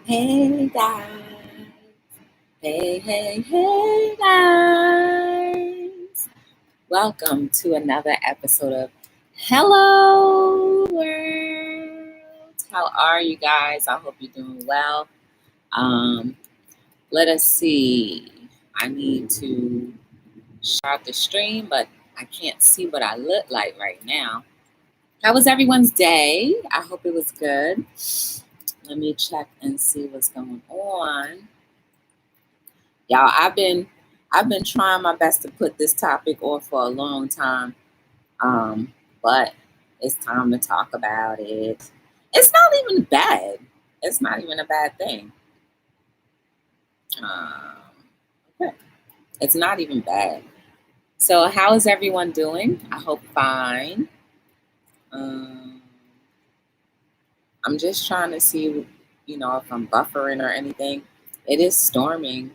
Hey guys. Hey guys. Welcome to another episode of Hello World. How are you guys? I hope you're doing well. Let us see. I need to start the stream, but I can't see what I look like right now. How was everyone's day? I hope it was good. Let me check and see what's going on. Y'all, I've been trying my best to put this topic off for a long time, but it's time to talk about it. It's not even bad. It's not even a bad thing. Okay. It's not even bad. So, how is everyone doing? I hope fine. I'm just trying to see, if I'm buffering or anything. It is storming.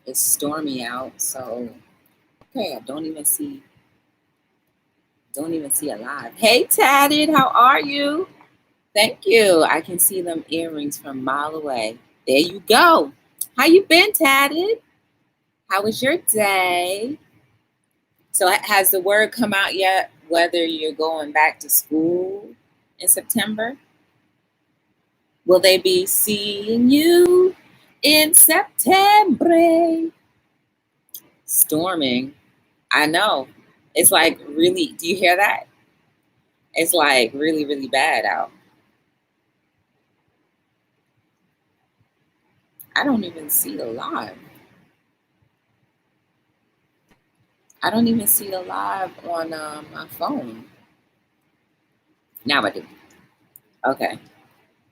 It's stormy out, so okay. I don't even see a live. Hey Tatted, how are you? Thank you. I can see them earrings from a mile away. There you go. How you been, Tatted? How was your day? So has the word come out yet whether you're going back to school in September? Will they be seeing you in September? Storming. I know. It's like really, do you hear that? It's like really, really bad out. I don't even see the live. I don't even see the live on my phone. Now I do. Okay.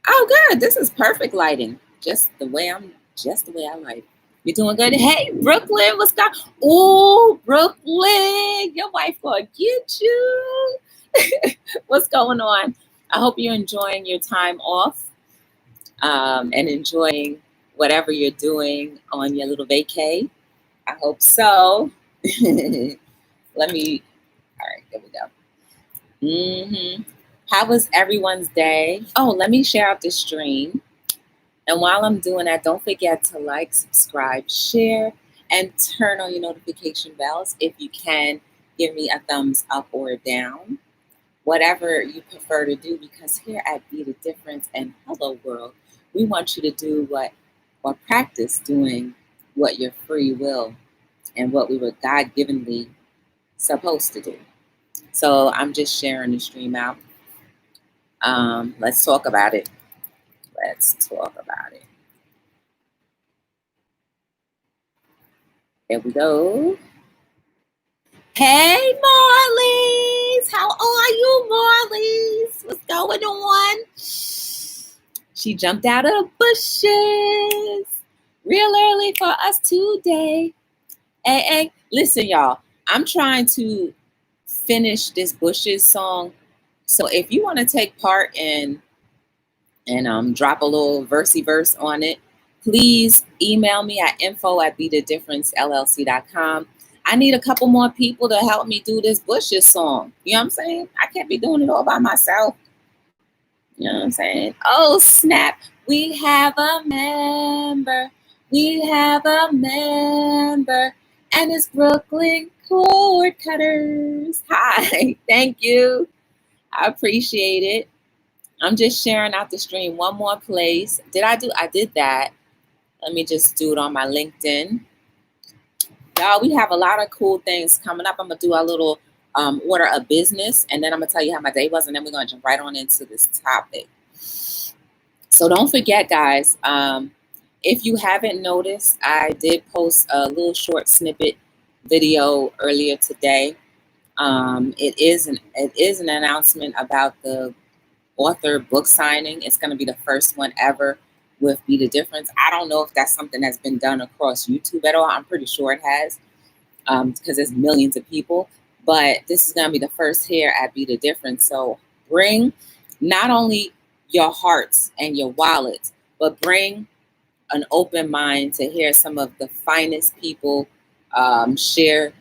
Oh, good. This is perfect lighting. Just the way I like. You're doing good. Hey, Brooklyn, what's going? Oh, Brooklyn, your wife gonna get you. What's going on? I hope you're enjoying your time off and enjoying whatever you're doing on your little vacay. I hope so. All right, there we go. How was everyone's day? Oh, let me share out the stream. And while I'm doing that, don't forget to like, subscribe, share, and turn on your notification bells. If you can, give me a thumbs up or down. Whatever you prefer to do, because here at Be the Difference and Hello World, we want you to do or practice doing what your free will and what we were God-givenly supposed to do. So I'm just sharing the stream out. Let's talk about it. There we go. Hey, Marlies. How are you, Marlies? What's going on? She jumped out of the bushes real early for us today. Hey, listen, y'all. I'm trying to finish this Bushes song. So if you want to take part and drop a little versey verse on it, please email me at info@btdllc.com. I need a couple more people to help me do this Bushes song. You know what I'm saying? I can't be doing it all by myself. You know what I'm saying? Oh, snap. We have a member. And it's Brooklyn Cord Cutters. Hi. Thank you. I appreciate it. I'm just sharing out the stream one more place. I did that. Let me just do it on my LinkedIn. Y'all, we have a lot of cool things coming up. I'm going to do a little order of business, and then I'm going to tell you how my day was, and then we're going to jump right on into this topic. So don't forget, guys, if you haven't noticed, I did post a little short snippet video earlier today. It is an announcement about the author book signing. It's going to be the first one ever with Be the Difference. I don't know if that's something that's been done across YouTube at all. I'm pretty sure it has, because there's millions of people. But this is going to be the first here at Be the Difference. So bring not only your hearts and your wallets, but bring an open mind to hear some of the finest people share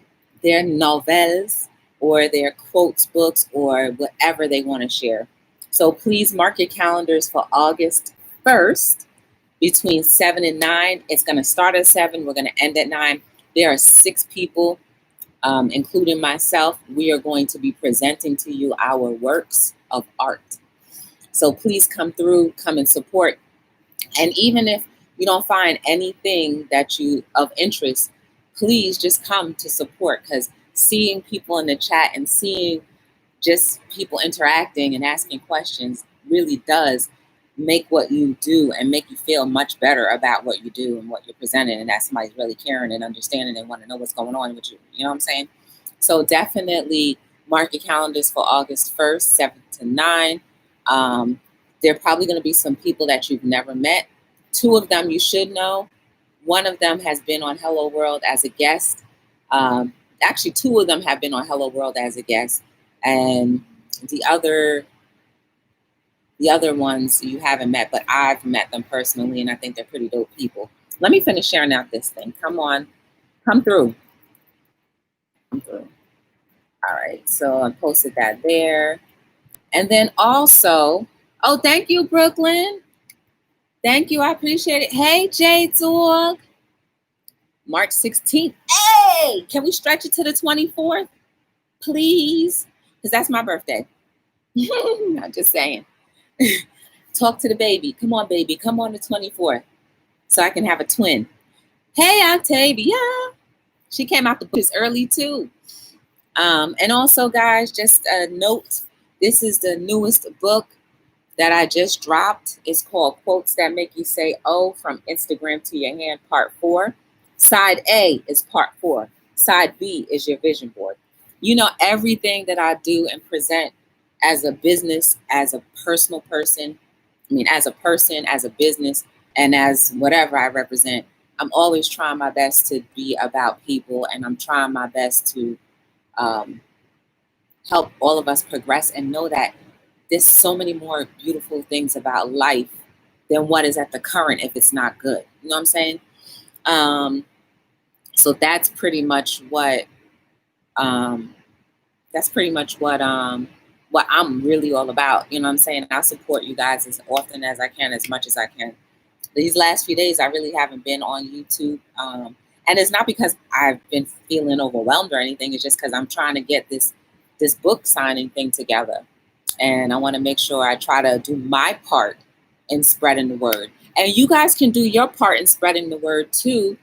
their novels or their quotes books or whatever they want to share. So please mark your calendars for August 1st between 7 and 9. It's going to start at 7. We're going to end at 9. There are 6 people, including myself. We are going to be presenting to you our works of art. So please come through, come and support. And even if you don't find anything that you of interest, please just come to support, because seeing people in the chat and seeing just people interacting and asking questions really does make what you do and make you feel much better about what you do and what you're presenting, and that somebody's really caring and understanding and want to know what's going on with you. You know what I'm saying? So definitely mark your calendars for August 1st, 7 to 9. There are probably going to be some people that you've never met. 2 of them you should know. One of them has been on Hello World as a guest. Actually, 2 of them have been on Hello World as a guest. And the other ones you haven't met, but I've met them personally, and I think they're pretty dope people. Let me finish sharing out this thing. Come on. Come through. Come through. All right. So I posted that there. And then also, oh, thank you, Brooklyn. Thank you. I appreciate it. Hey, Jade dog. March 16th. Hey, can we stretch it to the 24th? Please? Because that's my birthday. I'm just saying. Talk to the baby. Come on, baby. Come on the 24th so I can have a twin. Hey, Octavia. She came out the book early too. And also, guys, just a note. This is the newest book that I just dropped. It's called Quotes That Make You Say, Oh, From Instagram to Your Hand, Part 4. Side A is Part 4. Side B is your vision board. You know, everything that I do and present as a business, as a personal person, as a person, as a business, and as whatever I represent, I'm always trying my best to be about people, and I'm trying my best to help all of us progress and know that there's so many more beautiful things about life than what is at the current if it's not good. You know what I'm saying? So that's pretty much what I'm really all about. You know what I'm saying? I support you guys as often as I can, as much as I can. These last few days, I really haven't been on YouTube. And it's not because I've been feeling overwhelmed or anything. It's just because I'm trying to get this book signing thing together. And I want to make sure I try to do my part in spreading the word. And you guys can do your part in spreading the word too.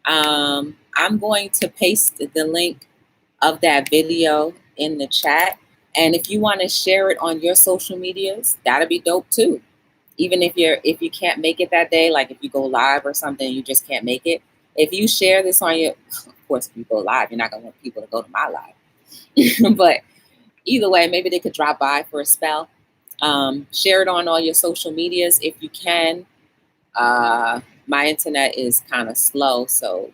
I'm going to paste the link of that video in the chat. And if you want to share it on your social medias, that'll be dope too. Even if you can't make it that day, like if you go live or something, you just can't make it. If you share this on of course, if you go live, you're not going to want people to go to my live. But either way, maybe they could drop by for a spell. Share it on all your social medias if you can. My internet is kind of slow, so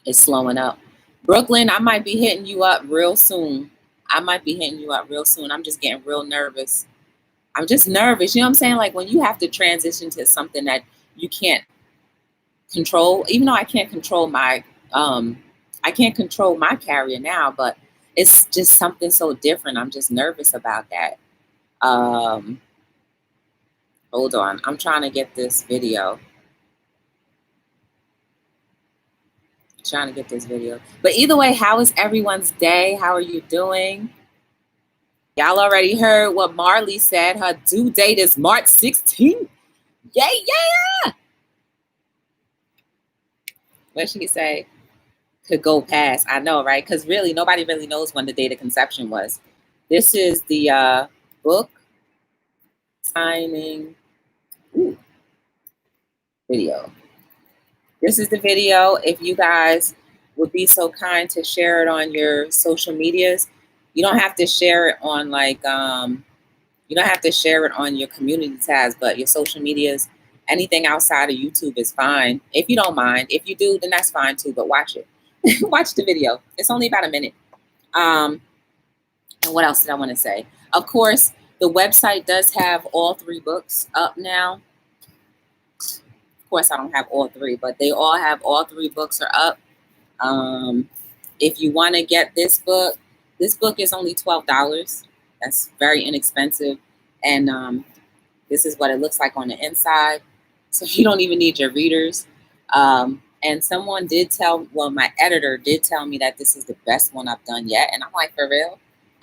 it's slowing up. Brooklyn, I might be hitting you up real soon. I'm just getting real nervous. I'm just nervous. You know what I'm saying? Like when you have to transition to something that you can't control, even though I can't control my carrier now, but it's just something so different. I'm just nervous about that. Hold on. I'm trying to get this video. But either way, how is everyone's day? How are you doing? Y'all already heard what Marley said. Her due date is March 16th. Yeah. What she say? Could go past. I know, right? Because really, nobody really knows when the date of conception was. This is the book signing video. This is the video. If you guys would be so kind to share it on your social medias. You don't have to share it on you don't have to share it on your community tabs, but your social medias, anything outside of YouTube is fine. If you don't mind. If you do, then that's fine too, but watch it. Watch the video. It's only about a minute. And what else did I want to say? Of course, the website does have all 3 books up now. Of course, I don't have all 3, but they all have all 3 books are up. If you want to get this book is only $12. That's very inexpensive. And This is what it looks like on the inside. So you don't even need your readers. And someone did my editor did tell me that this is the best one I've done yet. And I'm like, for real?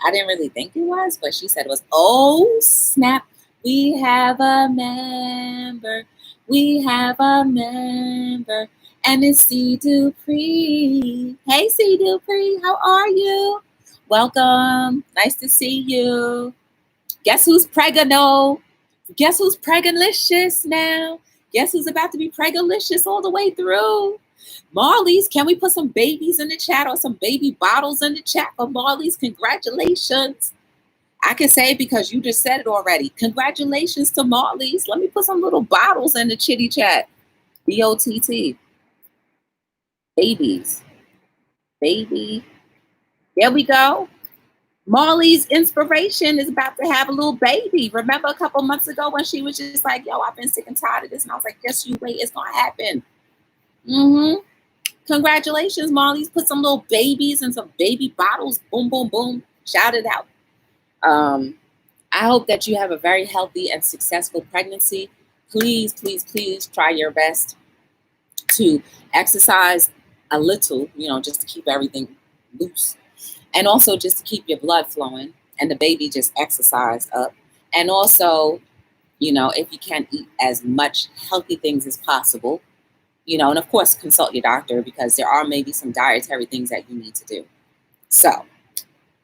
I didn't really think it was, but she said it was. Oh, snap. We have a member. We have a member. And it's C. Dupree. Hey, C. Dupree, how are you? Welcome. Nice to see you. Guess who's pregano? Guess who's pregalicious now? Guess who's about to be pregalicious all the way through? Marley's, can we put some babies in the chat or some baby bottles in the chat for Marley's? Congratulations. I can say it because you just said it already. Congratulations to Marley's. Let me put some little bottles in the chitty chat. BOTT. Babies. Baby. There we go. Marley's inspiration is about to have a little baby. Remember a couple months ago when she was just like, yo, I've been sick and tired of this. And I was like, yes, you wait. It's going to happen. Congratulations, Marley's. Put some little babies and some baby bottles. Boom, boom, boom. Shout it out. I hope that you have a very healthy and successful pregnancy. Please, please, please try your best to exercise a little, just to keep everything loose. And also just to keep your blood flowing and the baby just exercise up. And also, if you can eat as much healthy things as possible, and of course, consult your doctor because there are maybe some dietary things that you need to do. So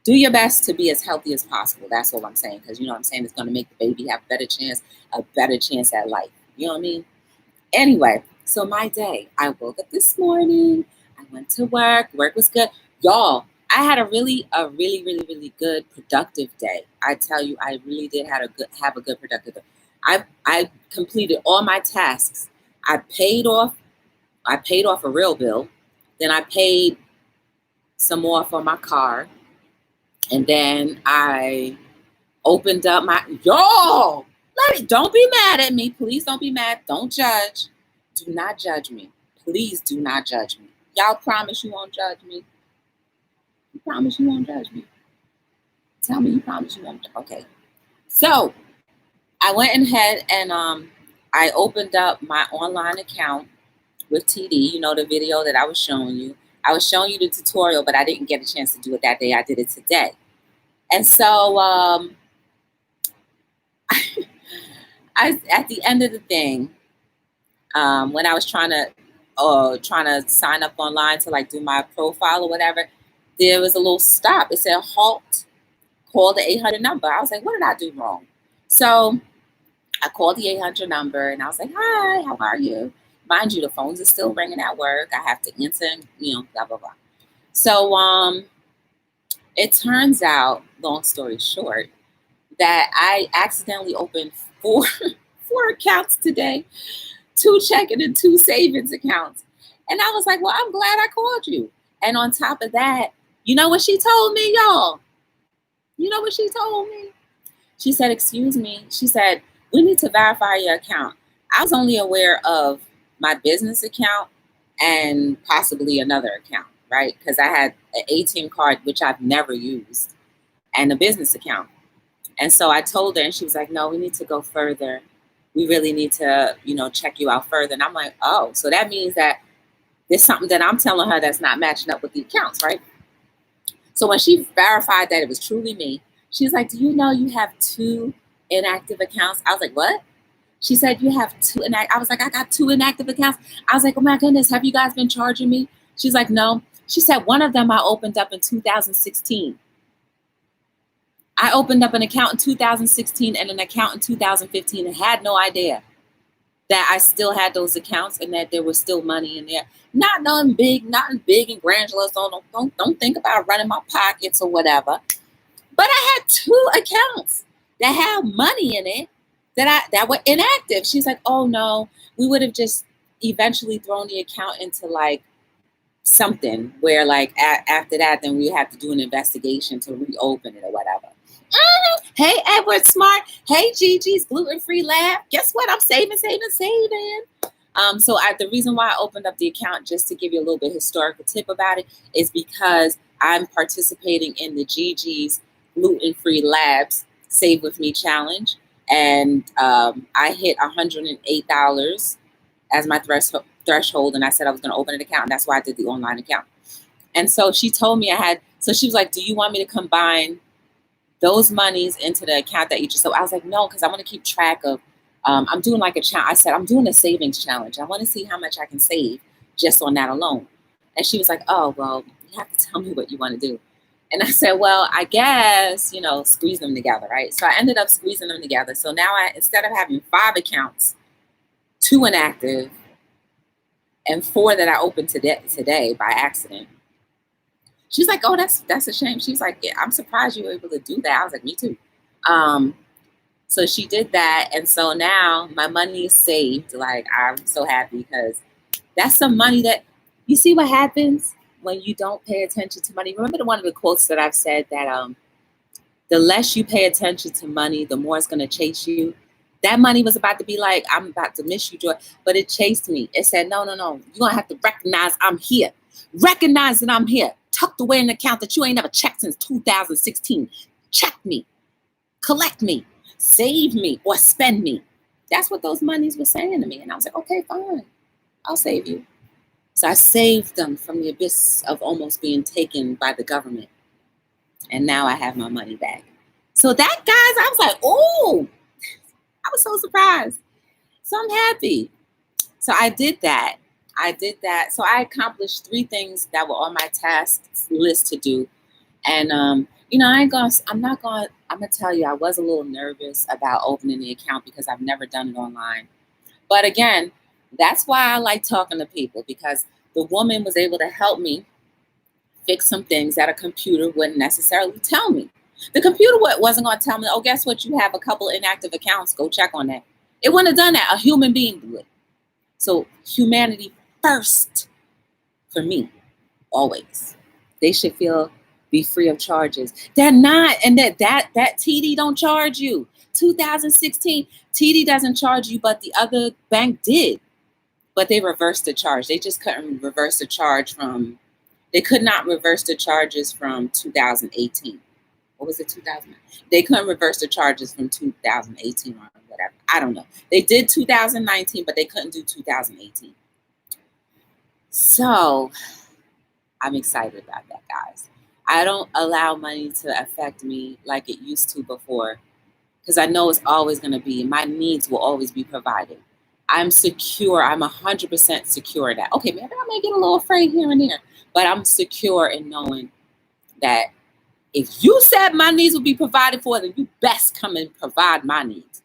do your best to be as healthy as possible. That's all I'm saying. Because it's going to make the baby have a better chance at life. You know what I mean? Anyway, so my day, I woke up this morning. I went to work. Work was good. Y'all, I had a really, really, really good productive day. I tell you, I really did have a good productive day. I completed all my tasks. I paid off a real bill. Then I paid some more for my car. And then I opened up y'all, don't be mad at me. Please don't be mad. Don't judge. Do not judge me. Please do not judge me. Y'all promise you won't judge me? You promise you won't judge me? Tell me you promise you won't. Okay. So I went ahead and I opened up my online account with TD, the video that I was showing you. I was showing you the tutorial, but I didn't get a chance to do it that day. I did it today. And so at the end of the thing, when I was trying to sign up online to do my profile or whatever, there was a little stop. It said halt, call the 800 number. I was like, what did I do wrong? So I called the 800 number and I was like, hi, how are you? Mind you, the phones are still ringing at work. I have to answer, blah, blah, blah. So it turns out, long story short, that I accidentally opened four accounts today, 2 checking and 2 savings accounts. And I was like, well, I'm glad I called you. And on top of that, you know what she told me, y'all? You know what she told me? She said, excuse me. She said, we need to verify your account. I was only aware of my business account and possibly another account, right? Because I had an ATM card, which I've never used, and a business account. And so I told her, and she was like, no, we need to go further. We really need to, check you out further. And I'm like, oh, so that means that there's something that I'm telling her that's not matching up with the accounts, right? So when she verified that it was truly me, she's like, do you know you have 2 inactive accounts? I was like, what? She said, you have 2 inactive. I was like, I got 2 inactive accounts. I was like, oh my goodness, have you guys been charging me? She's like, no. She said, one of them I opened up in 2016. I opened up an account in 2016 and an account in 2015 and had no idea that I still had those accounts and that there was still money in there. Nothing big and grandiose. Don't think about running my pockets or whatever. But I had 2 accounts that had money in it that were inactive. She's like, oh no, we would have just eventually thrown the account into something where after that, then we have to do an investigation to reopen it or whatever. Hey, Edward Smart. Hey, Gigi's Gluten-Free Lab. Guess what? I'm saving. So the reason why I opened up the account, just to give you a little bit historical tip about it, is because I'm participating in the Gigi's Gluten-Free Labs Save With Me Challenge. and I hit $108 as my threshold, and I said I was going to open an account, and that's why I did the online account. And so she told me so she was like, do you want me to combine those monies into the account that you just, so I was like, no, because I want to keep track of, I'm doing like a challenge. I said, I'm doing a savings challenge. I want to see how much I can save just on that alone. And she was like, oh, well, you have to tell me what you want to do. And I said, well, I guess, squeeze them together, right? So I ended up squeezing them together. So now instead of having 5 accounts, 2 inactive, and 4 that I opened today by accident. She's like, oh, that's a shame. She's like, yeah, I'm surprised you were able to do that. I was like, me too. So she did that. And so now my money is saved. Like, I'm so happy because that's some money that, you see what happens when you don't pay attention to money. Remember one of the quotes that I've said that the less you pay attention to money, the more it's going to chase you. That money was about to be like, I'm about to miss you, Joy. But it chased me. It said, no. You're going to have to recognize I'm here. Recognize that I'm here. Tucked away in an account that you ain't never checked since 2016. Check me. Collect me. Save me or spend me. That's what those monies were saying to me. And I was like, okay, fine. I'll save you. So I saved them from the abyss of almost being taken by the government. And now I have my money back. So that, guys, I was like, oh, I was so surprised. So I'm happy. So I did that. So I accomplished 3 things that were on my task list to do. And, I'm going to tell you, I was a little nervous about opening the account because I've never done it online. But again, that's why I like talking to people, because the woman was able to help me fix some things that a computer wouldn't necessarily tell me. The computer wasn't going to tell me, oh, guess what? You have a couple inactive accounts. Go check on that. It wouldn't have done that. A human being would. So humanity first for me, always. They should be free of charges. They're not. And that TD don't charge you. 2016, TD doesn't charge you, but the other bank did. But they reversed the charge. They just couldn't reverse the charge they could not reverse the charges from 2018. What was it, 2000? They couldn't reverse the charges from 2018 or whatever. I don't know. They did 2019, but they couldn't do 2018. So I'm excited about that, guys. I don't allow money to affect me like it used to before, because I know it's always going to be, my needs will always be provided. I'm secure. I'm 100% secure that, okay, maybe I may get a little afraid here and there, but I'm secure in knowing that if you said my needs will be provided for, then you best come and provide my needs.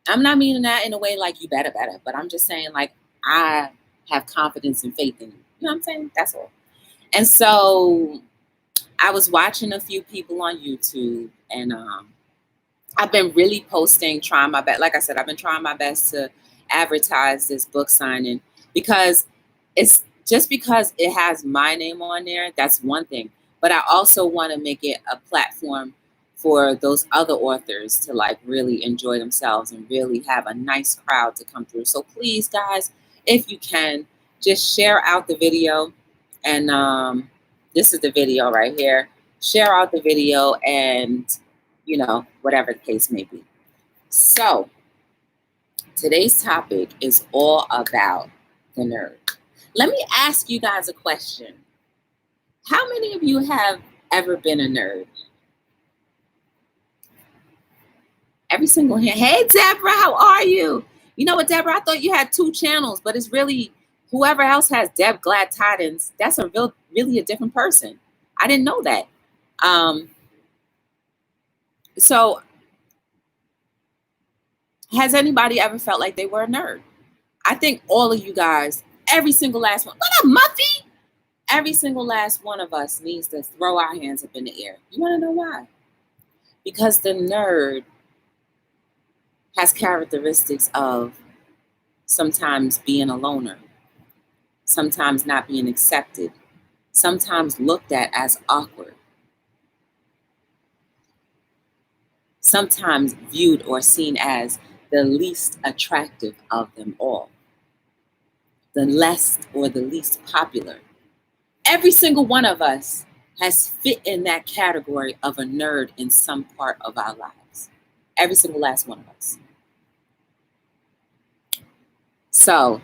I'm not meaning that in a way like you better, but I'm just saying, like, I have confidence and faith in you. You know what I'm saying? That's all. And so I was watching a few people on YouTube, and I've been really trying my best. Like I said, I've been trying my best to advertise this book signing, because it's just because it has my name on there. That's one thing. But I also want to make it a platform for those other authors to like really enjoy themselves and really have a nice crowd to come through. So please, guys, if you can, just share out the video. And this is the video right here. Share out the video and, whatever the case may be. So today's topic is all about the nerd. Let me ask you guys a question. How many of you have ever been a nerd? Every single hand. Hey, Deborah, how are you? You know what, Deborah? I thought you had 2 channels, but it's really whoever else has Deb Glad Tidings. That's really a different person. I didn't know that. So has anybody ever felt like they were a nerd? I think all of you guys, every single last one. What up, Muffy? Every single last one of us needs to throw our hands up in the air. You want to know why? Because the nerd has characteristics of sometimes being a loner, sometimes not being accepted, sometimes looked at as awkward, sometimes viewed or seen as the least attractive of them all, the less or the least popular. Every single one of us has fit in that category of a nerd in some part of our lives. Every single last one of us. So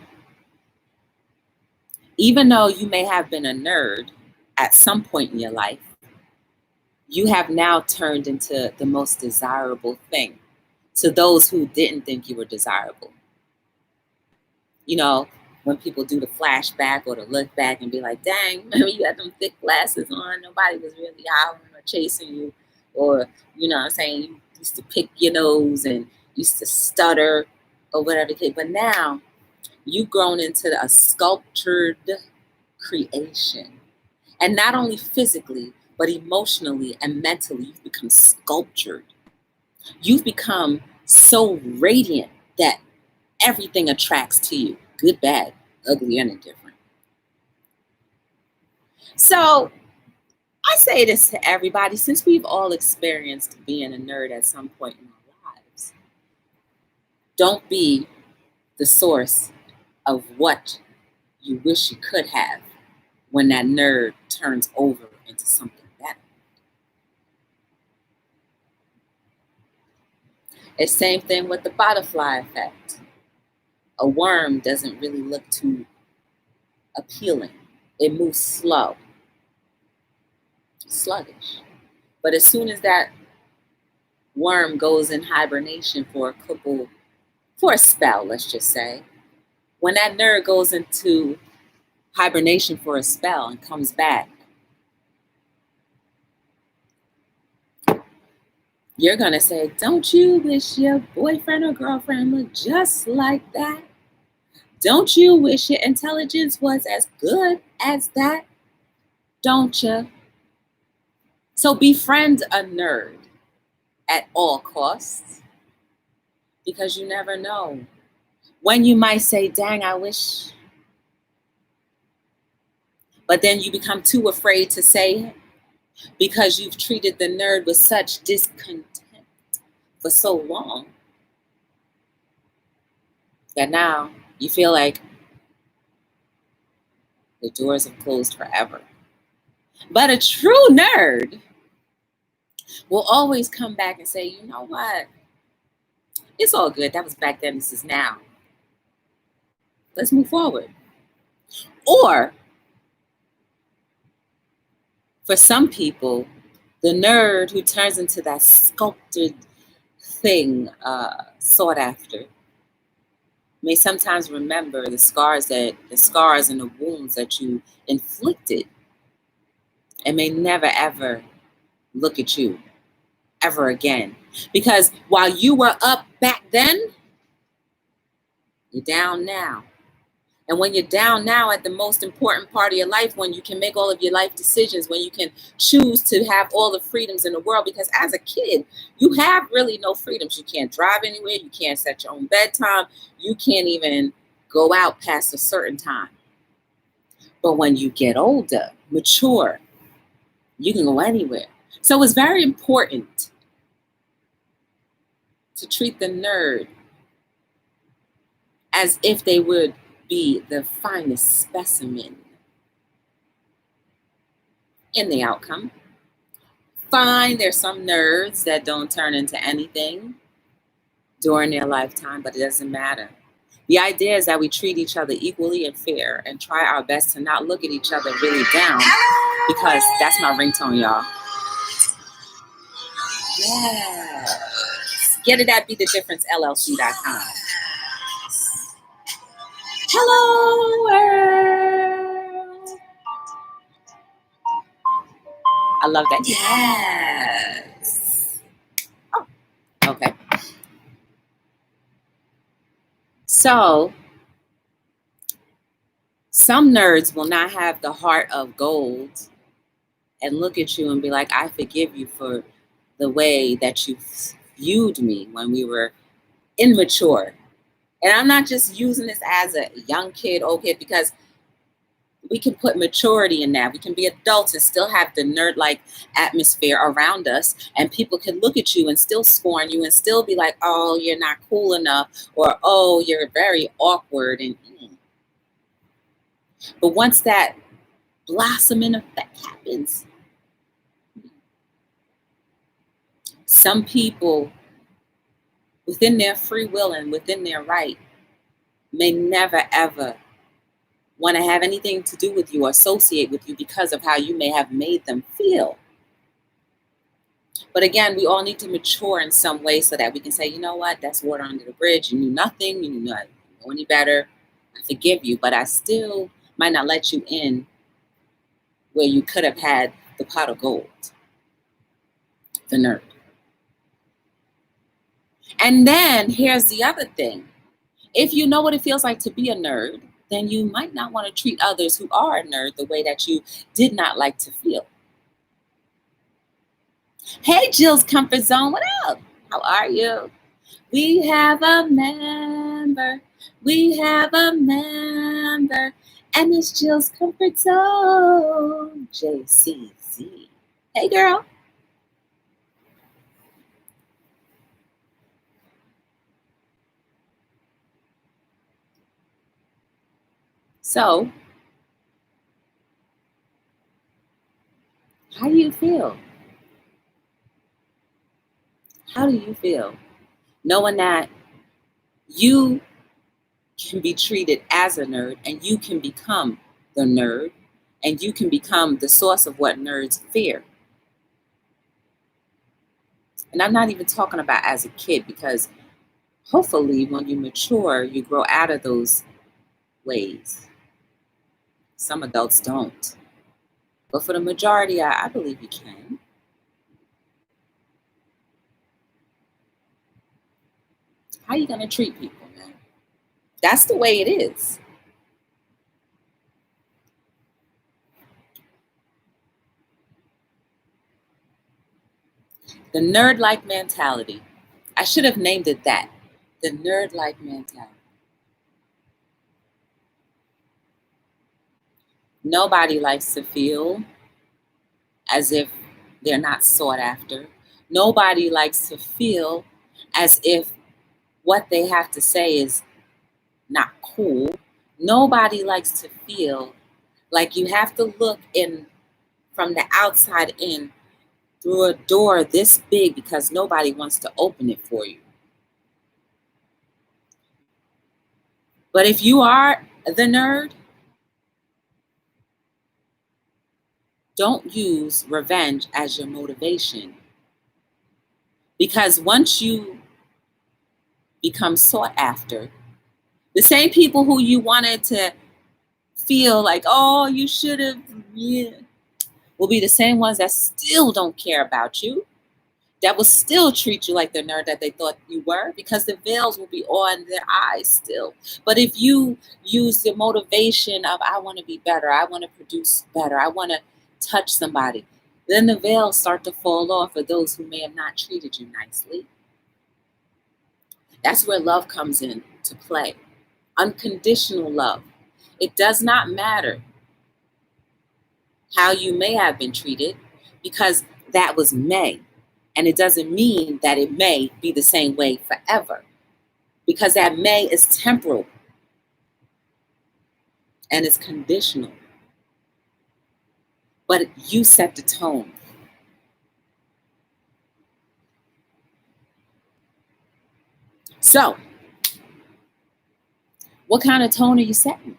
even though you may have been a nerd at some point in your life, you have now turned into the most desirable thing to those who didn't think you were desirable. You know, when people do the flashback or the look back and be like, dang, remember you had them thick glasses on, nobody was really hollering or chasing you, or, you know what I'm saying, you used to pick your nose and used to stutter or whatever the case. But now you've grown into a sculptured creation. And not only physically, but emotionally and mentally, you've become sculptured. You've become so radiant that everything attracts to you, good, bad, ugly, and indifferent. So I say this to everybody, since we've all experienced being a nerd at some point in our lives, don't be the source of what you wish you could have when that nerd turns over into something better. It's the same thing with the butterfly effect. A worm doesn't really look too appealing. It moves slow, sluggish. But as soon as that worm goes in hibernation for a spell, let's just say, when that nerd goes into hibernation for a spell and comes back, you're going to say, don't you wish your boyfriend or girlfriend looked just like that? Don't you wish your intelligence was as good as that? Don't you? So befriend a nerd at all costs, because you never know when you might say, dang, I wish. But then you become too afraid to say it because you've treated the nerd with such discontent for so long that now you feel like the doors have closed forever. But a true nerd will always come back and say, you know what? It's all good. That was back then. This is now. Let's move forward. Or for some people, the nerd who turns into that sculpted thing sought after may sometimes remember the scars and the wounds that you inflicted, and may never ever look at you ever again. Because while you were up back then, you're down now. And when you're down now at the most important part of your life, when you can make all of your life decisions, when you can choose to have all the freedoms in the world, because as a kid, you have really no freedoms. You can't drive anywhere. You can't set your own bedtime. You can't even go out past a certain time. But when you get older, mature, you can go anywhere. So it's very important to treat the nerd as if they would be the finest specimen in the outcome. Fine, there's some nerds that don't turn into anything during their lifetime, but it doesn't matter. The idea is that we treat each other equally and fair and try our best to not look at each other really down, because that's my ringtone, y'all. Yes. Get it at btdllc.com. Hello, world. I love that. Yes. Oh, okay. So, some nerds will not have the heart of gold and look at you and be like, I forgive you for the way that you viewed me when we were immature. And I'm not just using this as a young kid, old kid, because we can put maturity in that. We can be adults and still have the nerd-like atmosphere around us. And people can look at you and still scorn you and still be like, oh, you're not cool enough, or, oh, you're very awkward. But once that blossoming effect happens, some people, within their free will and within their right, may never, ever want to have anything to do with you or associate with you because of how you may have made them feel. But again, we all need to mature in some way so that we can say, you know what, that's water under the bridge. You knew nothing. You knew not know any better. I forgive you, but I still might not let you in where you could have had the pot of gold, the nerd. And then here's the other thing. If you know what it feels like to be a nerd, then you might not want to treat others who are a nerd the way that you did not like to feel. Hey, Jill's Comfort Zone, what up? How are you? We have a member. We have a member. And it's Jill's Comfort Zone. JCZ. Hey, girl. So, how do you feel? How do you feel? Knowing that you can be treated as a nerd and you can become the nerd and you can become the source of what nerds fear. And I'm not even talking about as a kid, because hopefully when you mature, you grow out of those ways. Some adults don't. But for the majority, I believe you can. How are you going to treat people, man? That's the way it is. The nerd-like mentality. I should have named it that. The nerd-like mentality. Nobody likes to feel as if they're not sought after. Nobody likes to feel as if what they have to say is not cool. Nobody likes to feel like you have to look in from the outside in through a door this big because nobody wants to open it for you. But if you are the nerd, don't use revenge as your motivation. Because once you become sought after, the same people who you wanted to feel like, oh, you should have, will be the same ones that still don't care about you, that will still treat you like the nerd that they thought you were, because the veils will be on their eyes still. But if you use the motivation of, I want to be better, I want to produce better, I want to touch somebody, then the veils start to fall off for those who may have not treated you nicely. That's where love comes in to play. Unconditional love. It does not matter how you may have been treated, because that was may. And it doesn't mean that it may be the same way forever, because that may is temporal and it's conditional. But you set the tone. So, what kind of tone are you setting?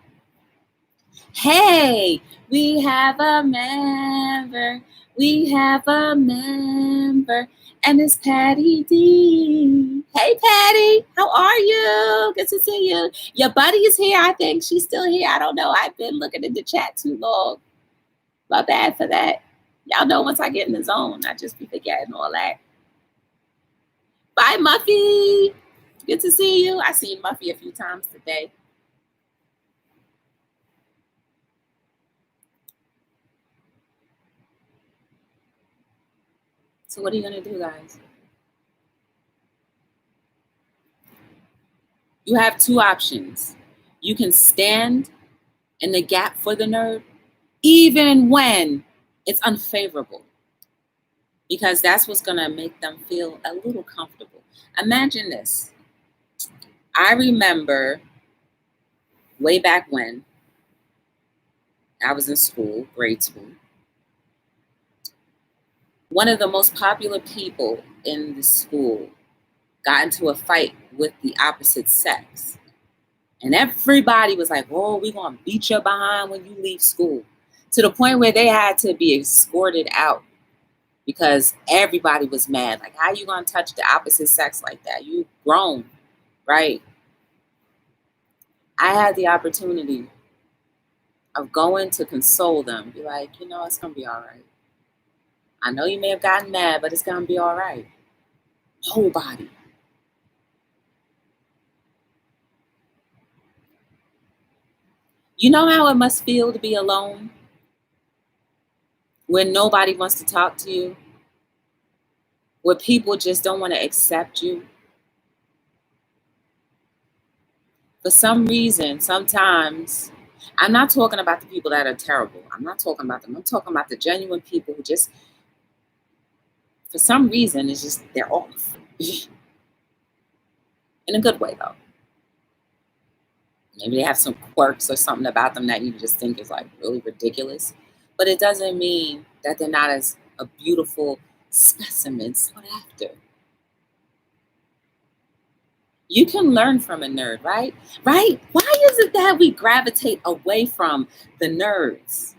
Hey, we have a member. We have a member. And it's Patty D. Hey, Patty. How are you? Good to see you. Your buddy is here, I think. She's still here. I don't know. I've been looking at the chat too long. My bad for that. Y'all know once I get in the zone, I just be forgetting all that. Bye, Muffy. Good to see you. I seen Muffy a few times today. So what are you going to do, guys? You have two options. You can stand in the gap for the nerd, even when it's unfavorable, because that's what's going to make them feel a little comfortable. Imagine this. I remember way back when I was in school, grade school, one of the most popular people in the school got into a fight with the opposite sex. And everybody was like, oh, we're going to beat your behind when you leave school. To the point where they had to be escorted out because everybody was mad. Like, how you going to touch the opposite sex like that? You grown, right? I had the opportunity of going to console them. Be like, it's going to be all right. I know you may have gotten mad, but it's going to be all right. Nobody. You know how it must feel to be alone? When nobody wants to talk to you? Where people just don't want to accept you? For some reason, sometimes, I'm not talking about the people that are terrible. I'm not talking about them. I'm talking about the genuine people who just, for some reason, it's just, they're off. In a good way, though. Maybe they have some quirks or something about them that you just think is like really ridiculous. But it doesn't mean that they're not as a beautiful specimen sought after. You can learn from a nerd, right? Right? Why is it that we gravitate away from the nerds?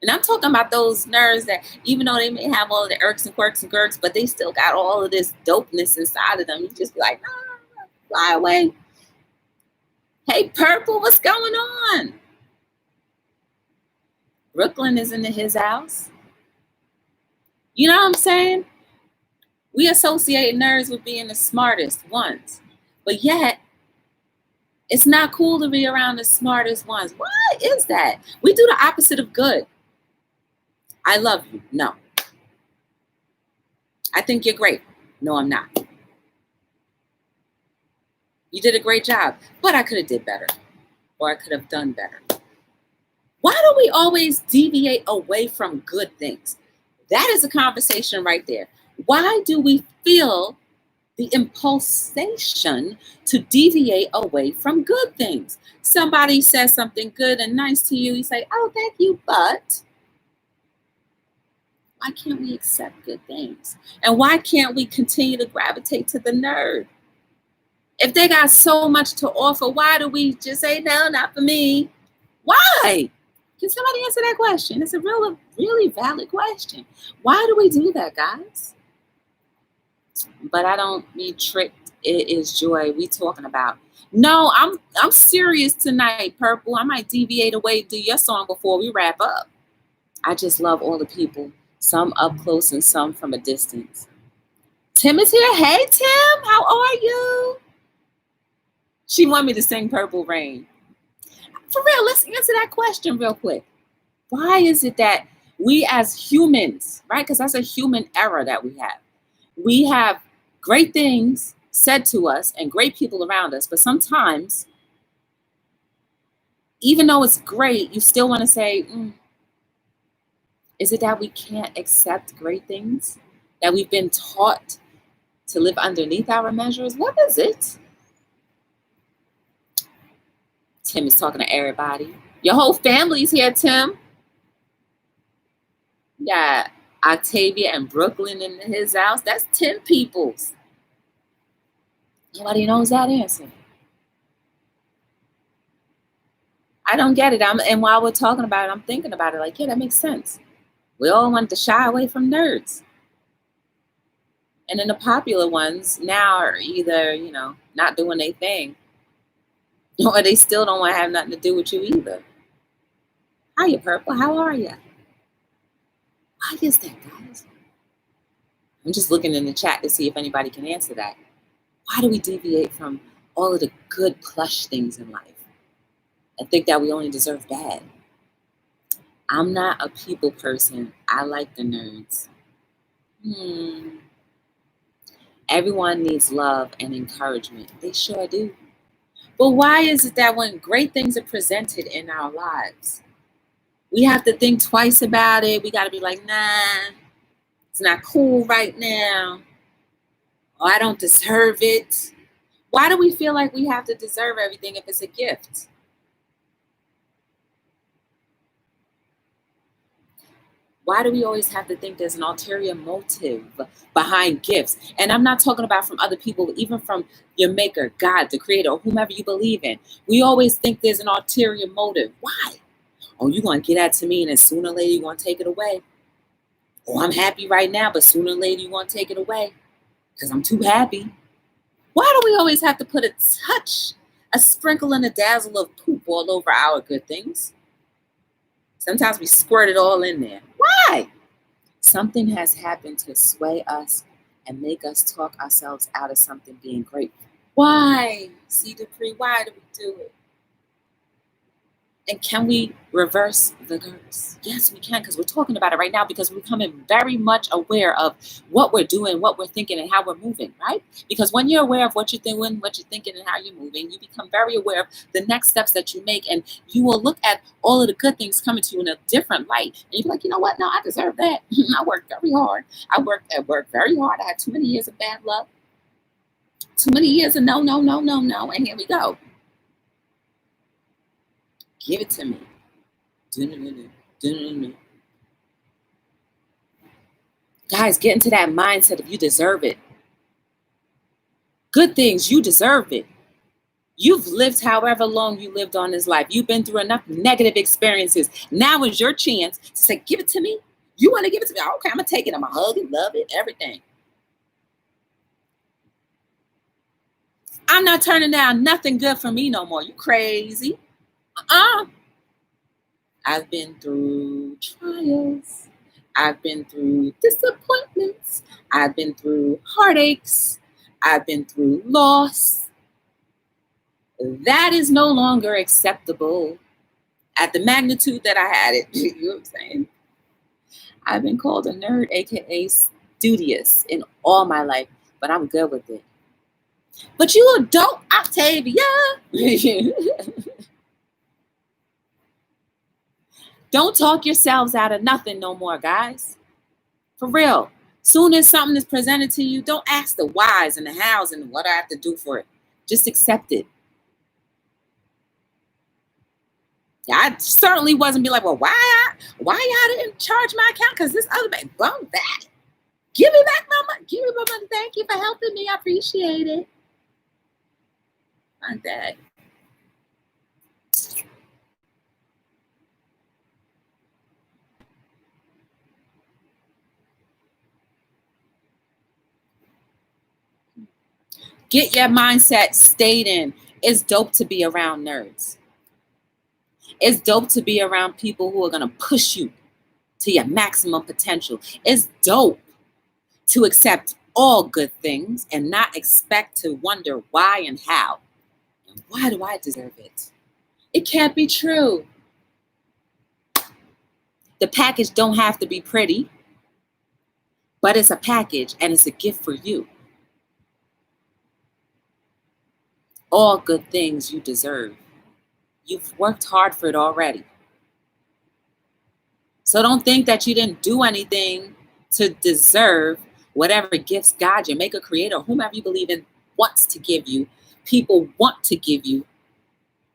And I'm talking about those nerds that, even though they may have all of the irks and quirks and gurks, but they still got all of this dopeness inside of them. You just be like, fly away. Hey, Purple, what's going on? Brooklyn is in his house. You know what I'm saying? We associate nerds with being the smartest ones. But yet, it's not cool to be around the smartest ones. What is that? We do the opposite of good. I love you. No. I think you're great. No, I'm not. You did a great job, but I could have did better. Or I could have done better. Why do we always deviate away from good things? That is a conversation right there. Why do we feel the impulsation to deviate away from good things? Somebody says something good and nice to you. You say, oh, thank you, but why can't we accept good things? And why can't we continue to gravitate to the nerd? If they got so much to offer, why do we just say, no, not for me? Why? Can somebody answer that question? It's a really valid question. Why do we do that, guys? But I don't be tricked. It is joy we talking about. No, I'm serious tonight, Purple. I might deviate away, do your song before we wrap up. I just love all the people, some up close and some from a distance. Tim is here. Hey, Tim, how are you? She want me to sing Purple Rain. For real, let's answer that question real quick. Why is it that we as humans, right? Because that's a human error that we have great things said to us and great people around us, but sometimes, even though it's great, you still want to say, is it that we can't accept great things? That we've been taught to live underneath our measures? What is it? Tim is talking to everybody. Your whole family's here, Tim. Yeah, Octavia and Brooklyn in his house. That's 10 peoples. Nobody knows that answer. I don't get it. And while we're talking about it, I'm thinking about it like, yeah, that makes sense. We all want to shy away from nerds. And then the popular ones now are either, not doing their thing, or they still don't want to have nothing to do with you either. Hiya, Purple. How are you? Why is that, guys? I'm just looking in the chat to see if anybody can answer that. Why do we deviate from all of the good plush things in life and think that we only deserve bad? I'm not a people person. I like the nerds. Everyone needs love and encouragement. They sure do. But why is it that when great things are presented in our lives, we have to think twice about it? We got to be like, nah, it's not cool right now. Or I don't deserve it. Why do we feel like we have to deserve everything if it's a gift? Why do we always have to think there's an ulterior motive behind gifts? And I'm not talking about from other people, even from your maker, God, the creator, or whomever you believe in. We always think there's an ulterior motive. Why? Oh, you're going to get that to me, and then sooner or later you're going to take it away. Oh, I'm happy right now, but sooner or later you're going to take it away because I'm too happy. Why do we always have to put a touch, a sprinkle and a dazzle of poop all over our good things? Sometimes we squirt it all in there. Why? Something has happened to sway us and make us talk ourselves out of something being great. Why? See, Dupree, why do we do it? And can we reverse the curse? Yes, we can, because we're talking about it right now, because we're becoming very much aware of what we're doing, what we're thinking, and how we're moving, right? Because when you're aware of what you're doing, what you're thinking, and how you're moving, you become very aware of the next steps that you make, and you will look at all of the good things coming to you in a different light. And you're like, you know what? No, I deserve that. I worked very hard. I worked very hard. I had too many years of bad luck. Too many years of no. And here we go. Give it to me. Guys, get into that mindset of you deserve it. Good things, you deserve it. You've lived however long you lived on this life. You've been through enough negative experiences. Now is your chance to say, give it to me. You want to give it to me? Okay, I'm going to take it. I'm going to hug it, love it, everything. I'm not turning down nothing good for me no more. You crazy. I've been through trials. I've been through disappointments. I've been through heartaches. I've been through loss. That is no longer acceptable at the magnitude that I had it. You know what I'm saying? I've been called a nerd, aka studious, in all my life, but I'm good with it. But you a dope, Octavia. Don't talk yourselves out of nothing no more, guys. For real. Soon as something is presented to you, don't ask the whys and the hows and what I have to do for it. Just accept it. I certainly wasn't be like, well, why y'all didn't charge my account? Because this other bank bumped that. Give me back my money. Give me my money. Thank you for helping me. I appreciate it. Like that. Get your mindset stayed in. It's dope to be around nerds. It's dope to be around people who are going to push you to your maximum potential. It's dope to accept all good things and not expect to wonder why and how. And why do I deserve it? It can't be true. The package don't have to be pretty, but it's a package and it's a gift for you. All good things you deserve. You've worked hard for it already. So don't think that you didn't do anything to deserve whatever gifts God, your maker, creator, whomever you believe in, wants to give you. People want to give you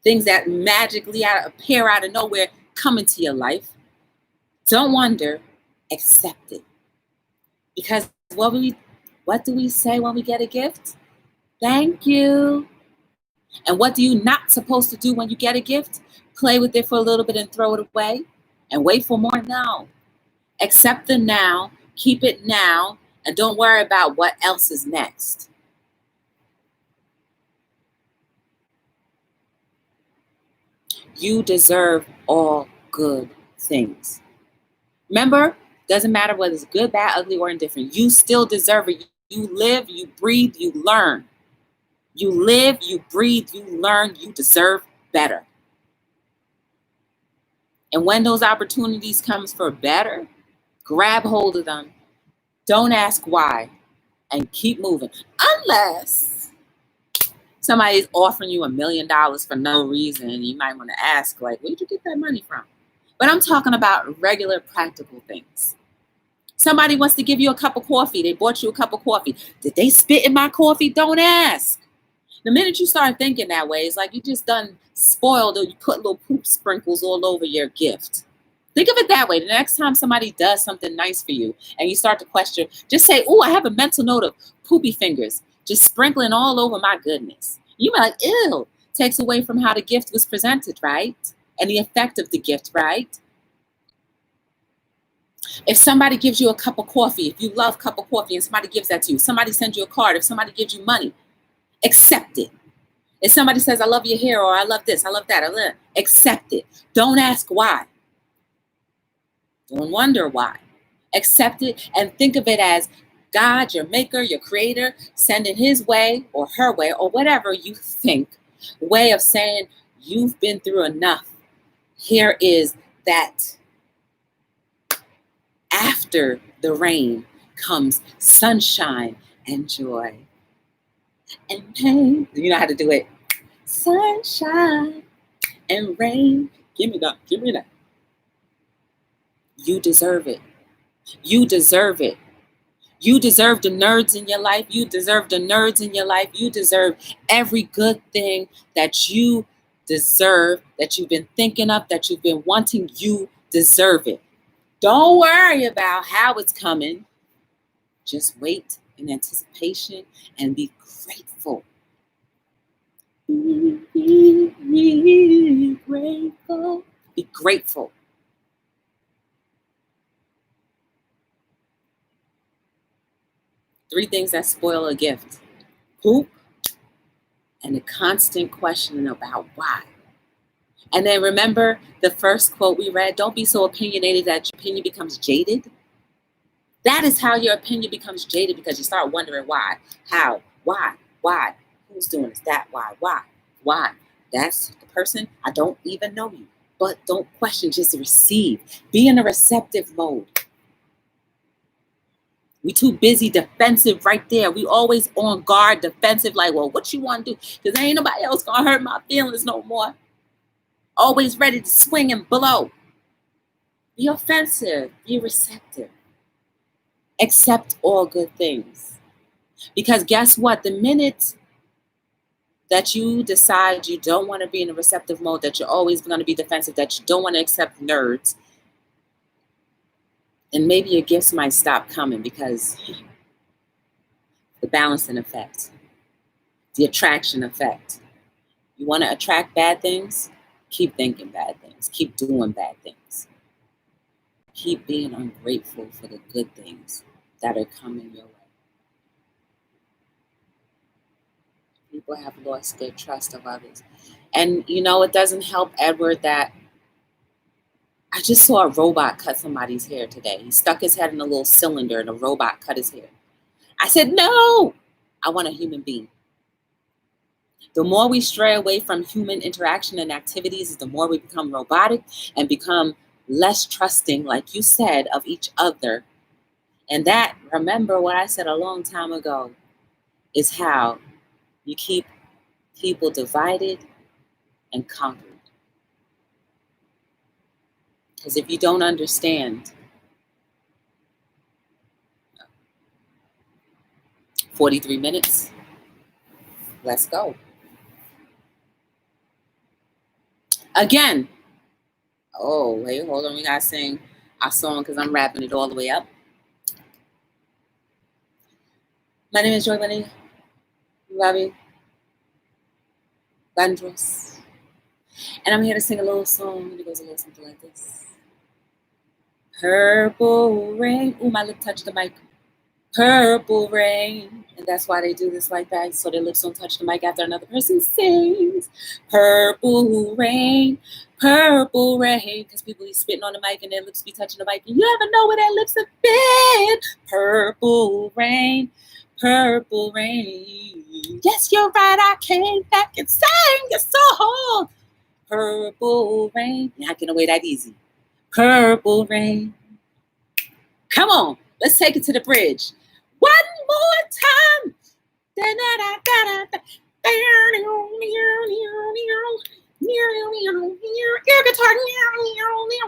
things that magically appear out of nowhere, come into your life. Don't wonder, accept it. Because what do we say when we get a gift? Thank you. And what do you not supposed to do when you get a gift? Play with it for a little bit and throw it away and wait for more? No. Accept the now, keep it now, and don't worry about what else is next. You deserve all good things. Remember, doesn't matter whether it's good, bad, ugly, or indifferent. You still deserve it. You live, you breathe, you learn. You live, you breathe, you learn, you deserve better. And when those opportunities comes for better, grab hold of them. Don't ask why and keep moving. Unless somebody's offering you $1 million for no reason, and you might want to ask, like, where'd you get that money from? But I'm talking about regular practical things. Somebody wants to give you a cup of coffee. They bought you a cup of coffee. Did they spit in my coffee? Don't ask. The minute you start thinking that way, it's like you just done spoiled or you put little poop sprinkles all over your gift. Think of it that way. The next time somebody does something nice for you and you start to question, just say, oh, I have a mental note of poopy fingers just sprinkling all over my goodness. You might like, ew, takes away from how the gift was presented, right? And the effect of the gift, right? If somebody gives you a cup of coffee, if you love cup of coffee and somebody gives that to you, somebody sends you a card, if somebody gives you money, accept it. If somebody says, I love your hair, or I love this, I love that, accept it. Don't ask why. Don't wonder why. Accept it and think of it as God, your maker, your creator, sending his way or her way or whatever you think, way of saying you've been through enough. Here is that after the rain comes sunshine and joy and pain. You know how to do it. Sunshine and rain. Give me that. Give me that. You deserve it. You deserve it. You deserve the nerds in your life. You deserve the nerds in your life. You deserve every good thing that you deserve, that you've been thinking of, that you've been wanting. You deserve it. Don't worry about how it's coming. Just wait in anticipation and be grateful. Be grateful. Be grateful. Three things that spoil a gift: poop, and the constant questioning about why. And then remember the first quote we read, don't be so opinionated that your opinion becomes jaded. That is how your opinion becomes jaded, because you start wondering why, how, why, who's doing this, that, why. That's the person, I don't even know you. But don't question, just receive. Be in a receptive mode. We too busy defensive right there. We always on guard, defensive, like, well, what you want to do? Because ain't nobody else gonna hurt my feelings no more. Always ready to swing and blow. Be offensive. Be receptive. Accept all good things. Because guess what? The minute that you decide you don't want to be in a receptive mode, that you're always going to be defensive, that you don't want to accept nerds, and maybe your gifts might stop coming, because the balancing effect, the attraction effect. You want to attract bad things? Keep thinking bad things. Keep doing bad things. Keep being ungrateful for the good things that are coming your way. People have lost their trust of others. And you know, it doesn't help, Edward, that I just saw a robot cut somebody's hair today. He stuck his head in a little cylinder and a robot cut his hair. I said, no, I want a human being. The more we stray away from human interaction and activities, the more we become robotic and become less trusting, like you said, of each other. And that, remember what I said a long time ago, is how you keep people divided and conquered. Because if you don't understand, 43 minutes, let's go. Again. Oh, wait, hold on. We got to sing our song because I'm wrapping it all the way up. My name is Joy Lanie. Ravi Bandros. And I'm here to sing a little song. It goes a little something like this. Purple rain. Ooh, my lip touched the mic. Purple rain. And that's why they do this like that, so their lips don't touch the mic after another person sings. Purple rain. Purple rain. Because people be spitting on the mic and their lips be touching the mic. And you never know where their lips have been. Purple rain. Purple rain. Yes, you're right. I came back and sang your song. Purple rain. Not getting away that easy. Purple rain. Come on. Let's take it to the bridge. One more time. Air guitar.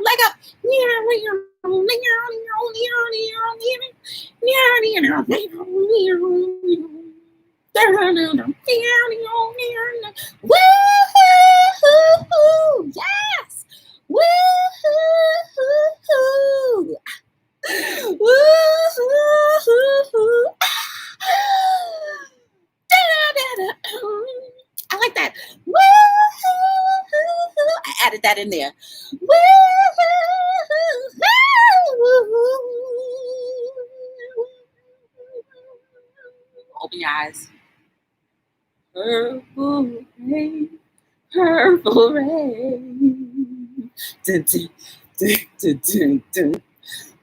Leg up. Woo-hoo-hoo. Yes. Woo-hoo-hoo. that in there. Open your eyes. Purple rain, purple rain. Dun, dun, dun, dun, dun, dun.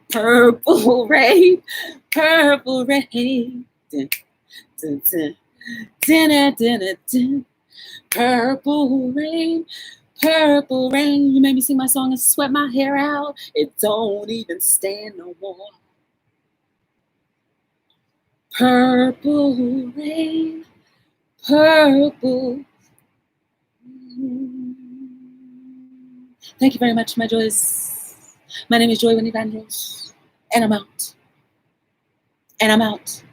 Purple rain, purple rain. Dun, dun, dun, dun, dun, dun, dun. Purple rain, purple rain. You made me sing my song and sweat my hair out. It don't even stand no more. Purple rain, purple. Thank you very much, my joys. My name is Joy Winnie Vandals, and I'm out. And I'm out.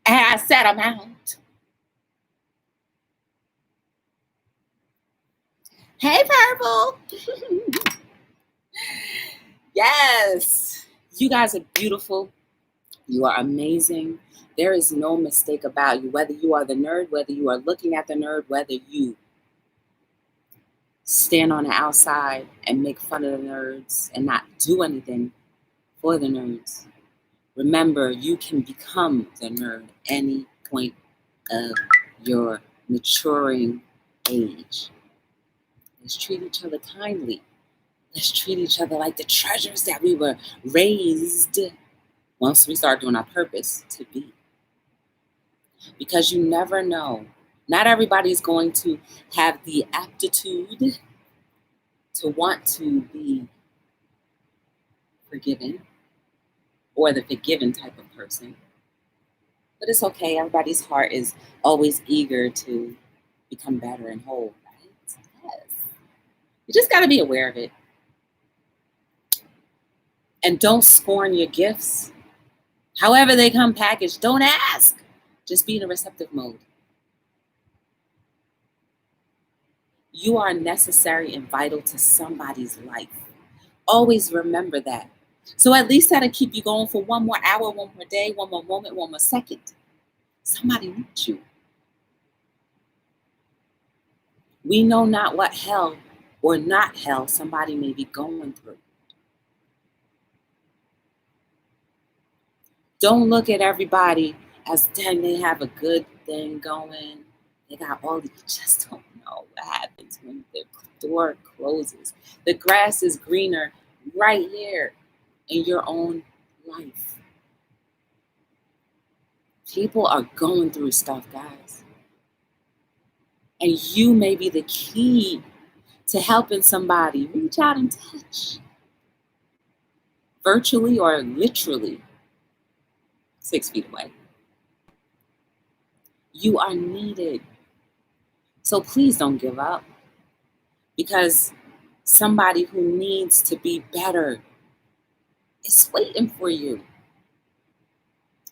And I said I'm out. Hey, Purple. Yes. You guys are beautiful. You are amazing. There is no mistake about you, whether you are the nerd, whether you are looking at the nerd, whether you stand on the outside and make fun of the nerds and not do anything for the nerds. Remember, you can become the nerd any point of your maturing age. Let's treat each other kindly. Let's treat each other like the treasures that we were raised once we start doing our purpose to be. Because you never know. Not everybody's going to have the aptitude to want to be forgiven or the forgiven type of person. But it's okay. Everybody's heart is always eager to become better and whole, right? Yes. You just got to be aware of it. And don't scorn your gifts. However they come packaged, don't ask. Just be in a receptive mode. You are necessary and vital to somebody's life. Always remember that. So at least that'll keep you going for one more hour, one more day, one more moment, one more second. Somebody needs you. We know not what hell or not hell somebody may be going through. Don't look at everybody as dang, they have a good thing going. They got all the, you just don't know what happens when the door closes. The grass is greener right here in your own life. People are going through stuff, guys. And you may be the key to helping somebody reach out and touch. Virtually or literally 6 feet away. You are needed. So please don't give up. Because somebody who needs to be better is waiting for you.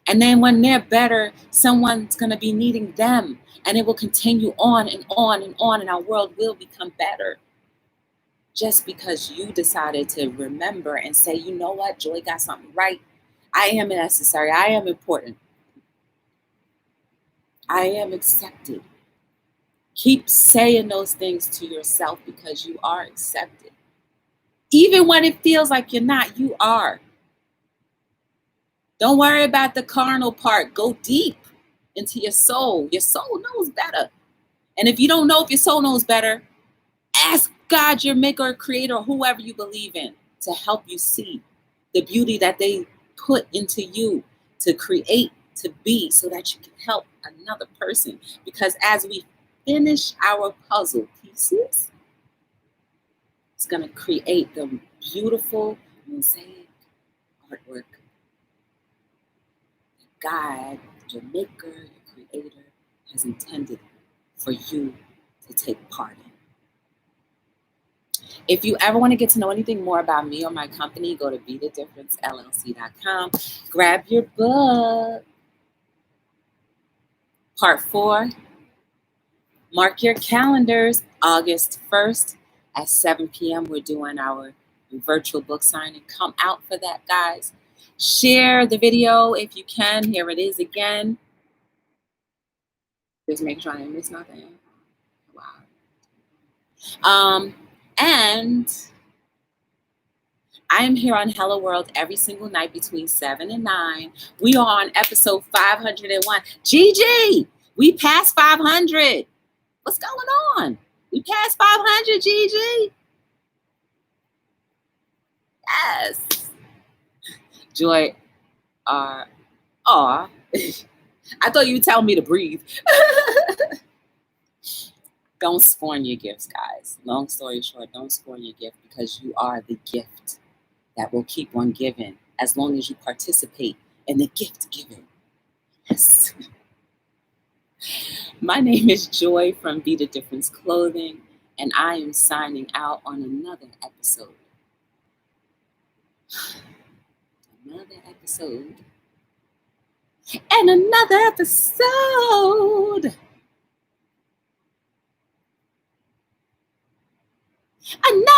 And then when they're better, someone's going to be needing them. And it will continue on and on and on. And our world will become better. Just because you decided to remember and say, you know what, Joy got something right. I am necessary. I am important. I am accepted. Keep saying those things to yourself because you are accepted. Even when it feels like you're not, you are. Don't worry about the carnal part. Go deep into your soul. Your soul knows better. And if you don't know if your soul knows better, ask God, your maker or creator, or whoever you believe in, to help you see the beauty that they put into you to create, to be, so that you can help another person. Because as we finish our puzzle pieces, it's going to create the beautiful mosaic artwork that God, your maker, your creator, has intended for you to take part in. If you ever want to get to know anything more about me or my company, go to btdllc.com. Grab your book. Part 4. Mark your calendars. August 1st at 7 p.m. We're doing our virtual book signing. Come out for that, guys. Share the video if you can. Here it is again. Just make sure I didn't miss nothing. Wow. And I am here on Hello World every single night between 7 and 9. We are on episode 501. Gigi, we passed 500. What's going on? We passed 500, Gigi. Yes. Joy, R. I thought you would tell me to breathe. Don't scorn your gifts, guys. Long story short, don't scorn your gift, because you are the gift that will keep on giving as long as you participate in the gift giving. Yes. My name is Joy from Be the Difference Clothing, and I am signing out on another episode. Another episode. And another episode. Another